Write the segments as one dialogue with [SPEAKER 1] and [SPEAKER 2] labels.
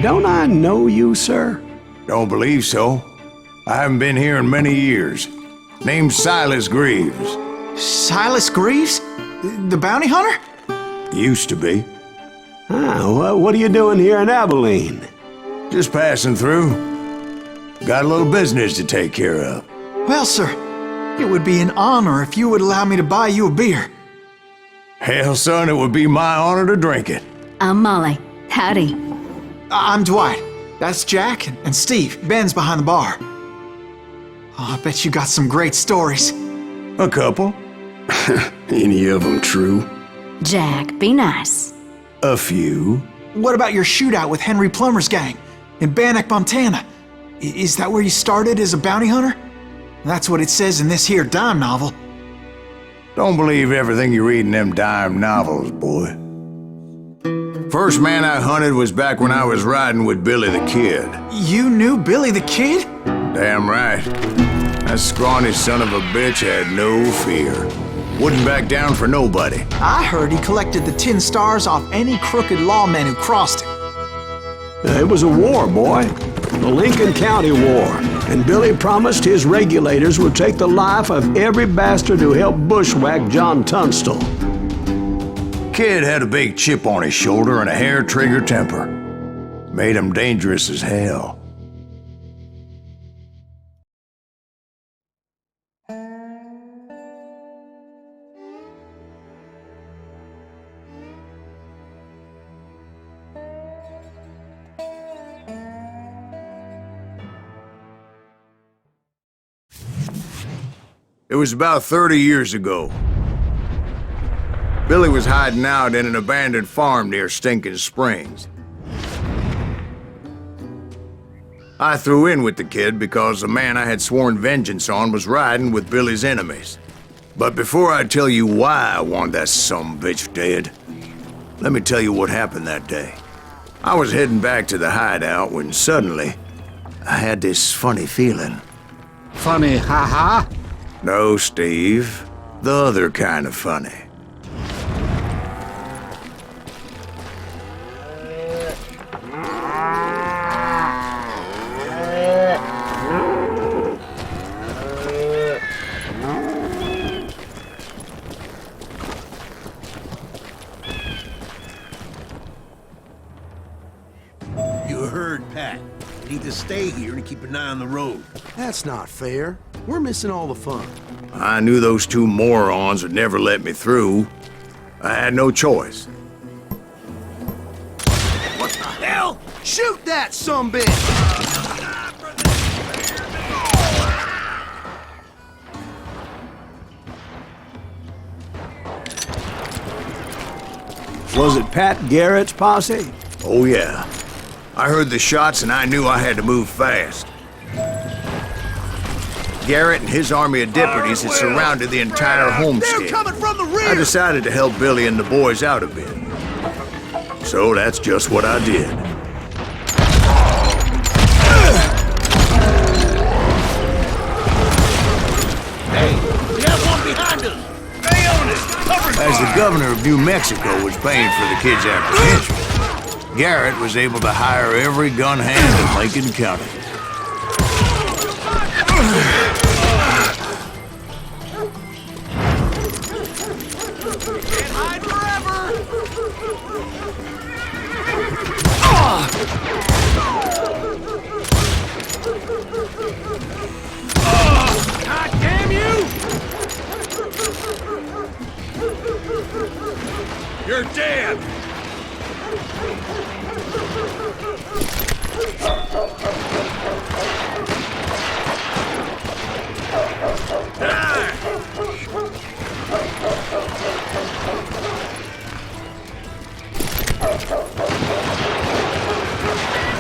[SPEAKER 1] Don't I know you, sir?
[SPEAKER 2] Don't believe so. I haven't been here in many years. Name's Silas Greaves.
[SPEAKER 3] Silas Greaves? The bounty hunter?
[SPEAKER 2] Used to be.
[SPEAKER 1] Well, what are you doing here in Abilene?
[SPEAKER 2] Just passing through. Got a little business to take care of.
[SPEAKER 3] Well, sir, it would be an honor if you would allow me to buy you a beer.
[SPEAKER 2] Hell, son, it would be my honor to drink it.
[SPEAKER 4] I'm Molly. Howdy.
[SPEAKER 3] I'm Dwight. That's Jack and Steve. Ben's behind the bar. Oh, I bet you got some great stories.
[SPEAKER 2] A couple.
[SPEAKER 1] Any of them true?
[SPEAKER 4] Jack, be nice.
[SPEAKER 2] A few.
[SPEAKER 3] What about your shootout with Henry Plummer's gang in Bannock, Montana? Is that where you started as a bounty hunter? That's what it says in this here dime novel.
[SPEAKER 2] Don't believe everything you read in them dime novels, boy. First man I hunted was back when I was riding with Billy the Kid.
[SPEAKER 3] You knew Billy the Kid?
[SPEAKER 2] Damn right. That scrawny son of a bitch had no fear. Wouldn't back down for nobody.
[SPEAKER 3] I heard he collected the 10 stars off any crooked lawman who crossed him.
[SPEAKER 1] It was a war, boy. The Lincoln County War. And Billy promised his regulators would take the life of every bastard who helped bushwhack John Tunstall.
[SPEAKER 2] Kid had a big chip on his shoulder and a hair-trigger temper. Made him dangerous as hell. It was about 30 years ago. Billy was hiding out in an abandoned farm near Stинkin-Sprinks. I threw in with the kid because the man I had sworn vengeance on was riding with Billy's enemies. But before I tell you why I want that sumbitch dead, let me tell you what happened that day. I was heading back to the hideout when suddenly I had this funny feeling.
[SPEAKER 5] Funny, ha-ha?
[SPEAKER 2] No, Steve. The other kind of funny.
[SPEAKER 6] You heard Pat. You need to stay here and keep an eye on the road.
[SPEAKER 7] That's not fair. We're missing all the fun.
[SPEAKER 2] I knew those two morons would never let me through. I had no choice.
[SPEAKER 7] What the hell? Shoot that sumbitch!
[SPEAKER 1] Was it Pat Garrett's posse?
[SPEAKER 2] Oh yeah. I heard the shots and I knew I had to move fast. Garrett and his army of deputies had surrounded the entire homestead.
[SPEAKER 7] They're coming from the rear!
[SPEAKER 2] I decided to help Billy and the boys out a bit. So that's just what I did.
[SPEAKER 6] Hey, we have one behind us! Stay on it! Cover
[SPEAKER 2] As the governor of New Mexico was paying for the kid's apprehension, Garrett was able to hire every gun hand in Lincoln County.
[SPEAKER 7] Can't hide forever! God damn you!
[SPEAKER 6] You're dead!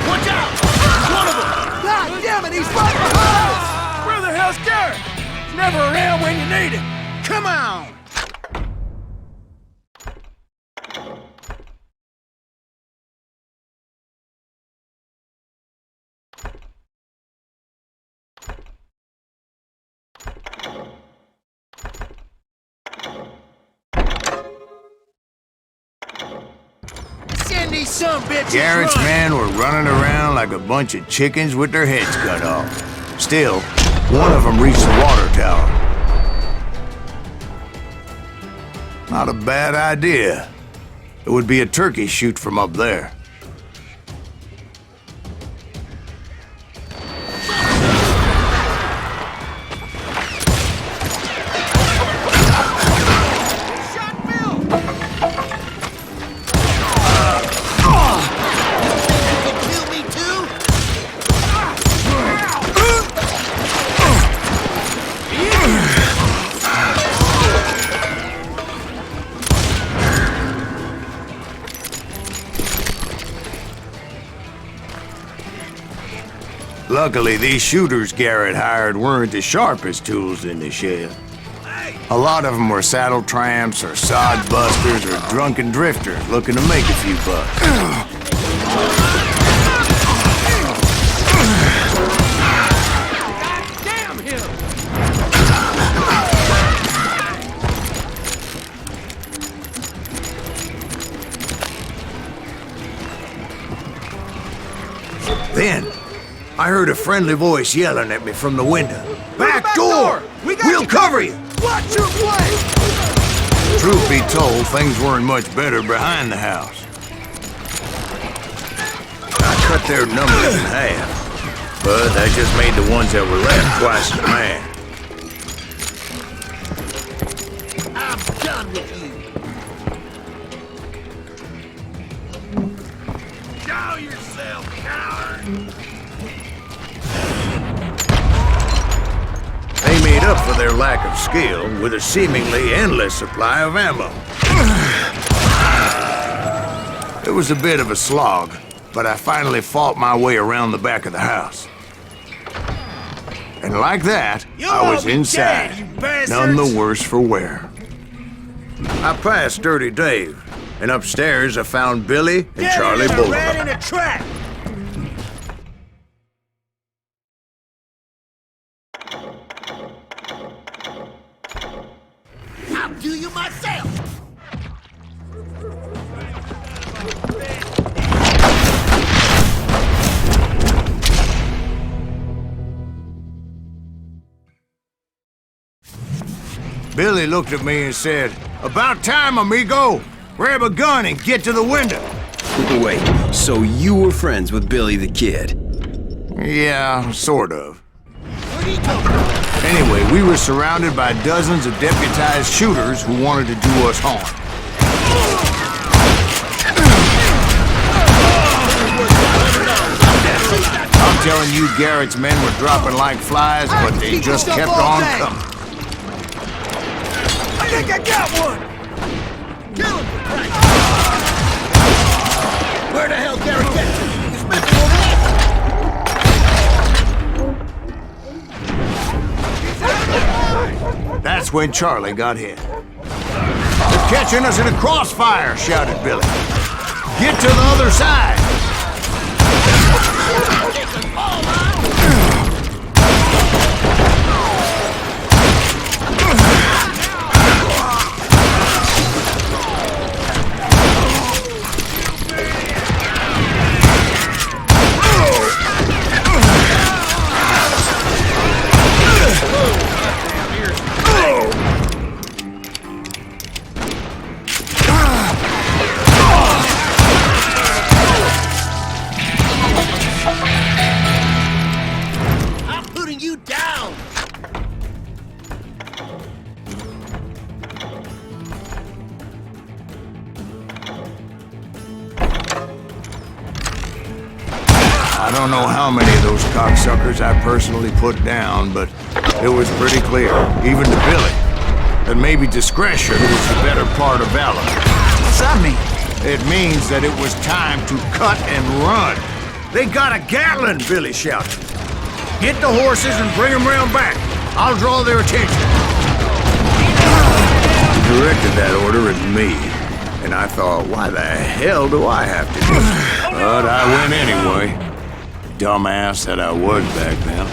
[SPEAKER 6] Watch out! One of them!
[SPEAKER 7] God damn it, he's right behind us!
[SPEAKER 6] Where the hell's Garrett? He's never around when you need him. Come on! Send these
[SPEAKER 7] These some bitches
[SPEAKER 2] Garrett's
[SPEAKER 7] run.
[SPEAKER 2] men were running around like a bunch of chickens with their heads cut off. Still, one of them reached the water tower. Not a bad idea. It would be a turkey shoot from up there.
[SPEAKER 7] Shot Bill. You can kill me too?
[SPEAKER 2] Luckily, these shooters Garrett hired weren't the sharpest tools in the shed. A lot of them were saddle tramps or sod busters or drunken drifters looking to make a few bucks.
[SPEAKER 7] Damn him.
[SPEAKER 2] Then, I heard a friendly voice yelling at me from the window. Back door!
[SPEAKER 7] We got
[SPEAKER 2] We'll
[SPEAKER 7] you
[SPEAKER 2] cover you!
[SPEAKER 7] Watch your play.
[SPEAKER 2] Truth be told, things weren't much better behind the house. I cut their numbers in half, but that just made the ones that were left twice as mad.
[SPEAKER 7] I'm done with you. Show yourself, coward.
[SPEAKER 2] They made up for their lack of skill with a seemingly endless supply of ammo. It was a bit of a slog, but I finally fought my way around the back of the house. And like that, I was inside, none the worse for wear. I passed Dirty Dave, and upstairs I found Billy and Charlie
[SPEAKER 7] Rat
[SPEAKER 2] Bullock.
[SPEAKER 7] in a trap. I'll do you myself.
[SPEAKER 2] Billy looked at me and said, "About time, amigo! Grab a gun and get to the window."
[SPEAKER 8] Wait, so you were friends with Billy the Kid?
[SPEAKER 2] Yeah, sort of.
[SPEAKER 7] What are you talking about?
[SPEAKER 2] Anyway, we were surrounded by dozens of deputized shooters who wanted to do us harm. I'm telling you, Garrett's men were dropping like flies, but they just kept on coming.
[SPEAKER 7] I think I got one. Kill him. Where the hell Garrett get to? He's missing over there.
[SPEAKER 2] That's when Charlie got hit. "They're catching us in a crossfire," shouted Billy. "Get to the other side!"
[SPEAKER 7] I'm putting you down.
[SPEAKER 2] I don't know how many of those cocksuckers I personally put down, but it was pretty clear, even to Billy, that maybe discretion was the better part of valor.
[SPEAKER 3] What's that mean?
[SPEAKER 2] It means that it was time to cut and run. "They got a Gatling!" Billy shouted. "Get the horses and bring them round back. I'll draw their attention." He directed that order at me, and I thought, why the hell do I have to do it? But I went anyway. Dumbass that I was back then.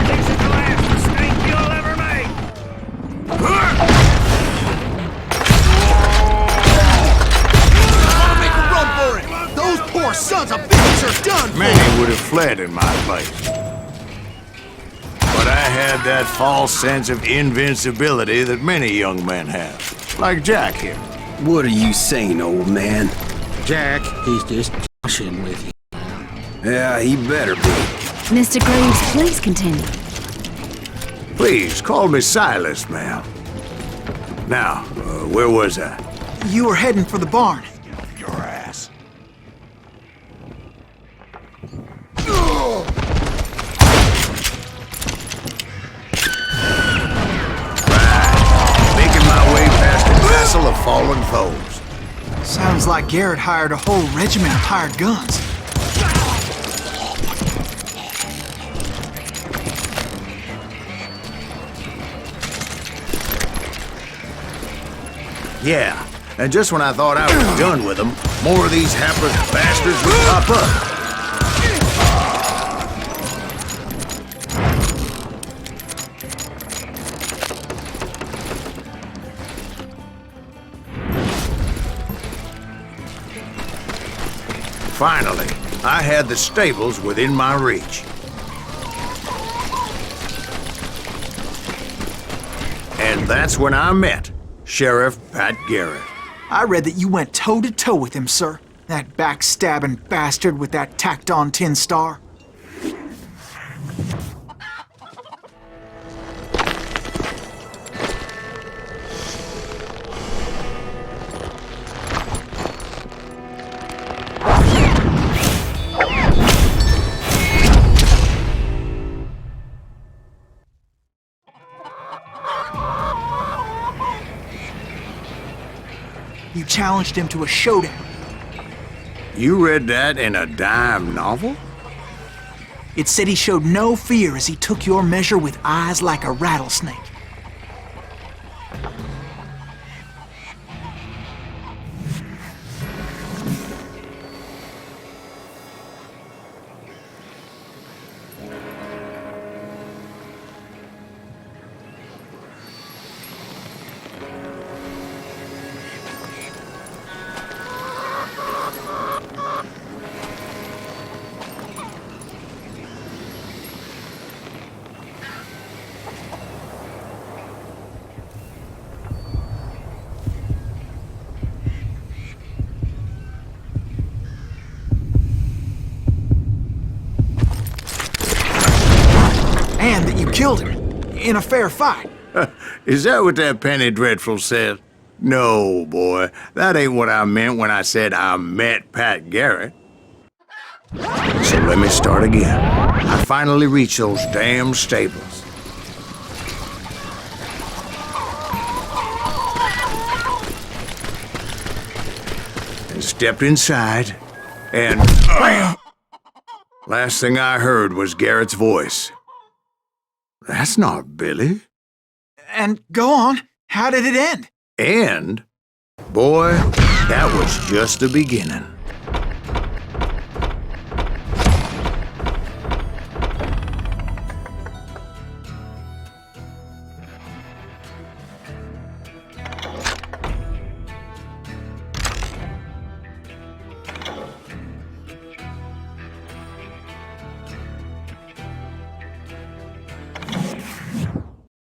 [SPEAKER 7] This is the last mistake you'll ever make.
[SPEAKER 2] fled in my place. But I had that false sense of invincibility that many young men have, like Jack here.
[SPEAKER 8] What are you saying, old man?
[SPEAKER 5] Jack, he's just joshing with you.
[SPEAKER 8] Yeah, he better be.
[SPEAKER 4] Mr. Greaves, please continue.
[SPEAKER 2] Please, call me Silas, ma'am. Now, where was I?
[SPEAKER 3] You were heading for the barn.
[SPEAKER 2] Your ass. Making my way past a castle of fallen foes.
[SPEAKER 3] Sounds like Garrett hired a whole regiment of hired guns.
[SPEAKER 2] Yeah, and just when I thought I was done with them, more of these hapless bastards would pop up. Finally, I had the stables within my reach. And that's when I met Sheriff Pat Garrett.
[SPEAKER 3] I read that you went toe-to-toe with him, sir. That backstabbing bastard with that tacked-on tin star. You challenged him to a showdown.
[SPEAKER 2] You read that in a dime novel?
[SPEAKER 3] It said he showed no fear as he took your measure with eyes like a rattlesnake. And that you killed him in a fair fight.
[SPEAKER 2] Is that what that Penny Dreadful said? No, boy. That ain't what I meant when I said I met Pat Garrett. So let me start again. I finally reached those damn stables. And stepped inside, and bam! Last thing I heard was Garrett's voice. That's not Billy.
[SPEAKER 3] And go on, how did it end?
[SPEAKER 2] And, boy, that was just the beginning.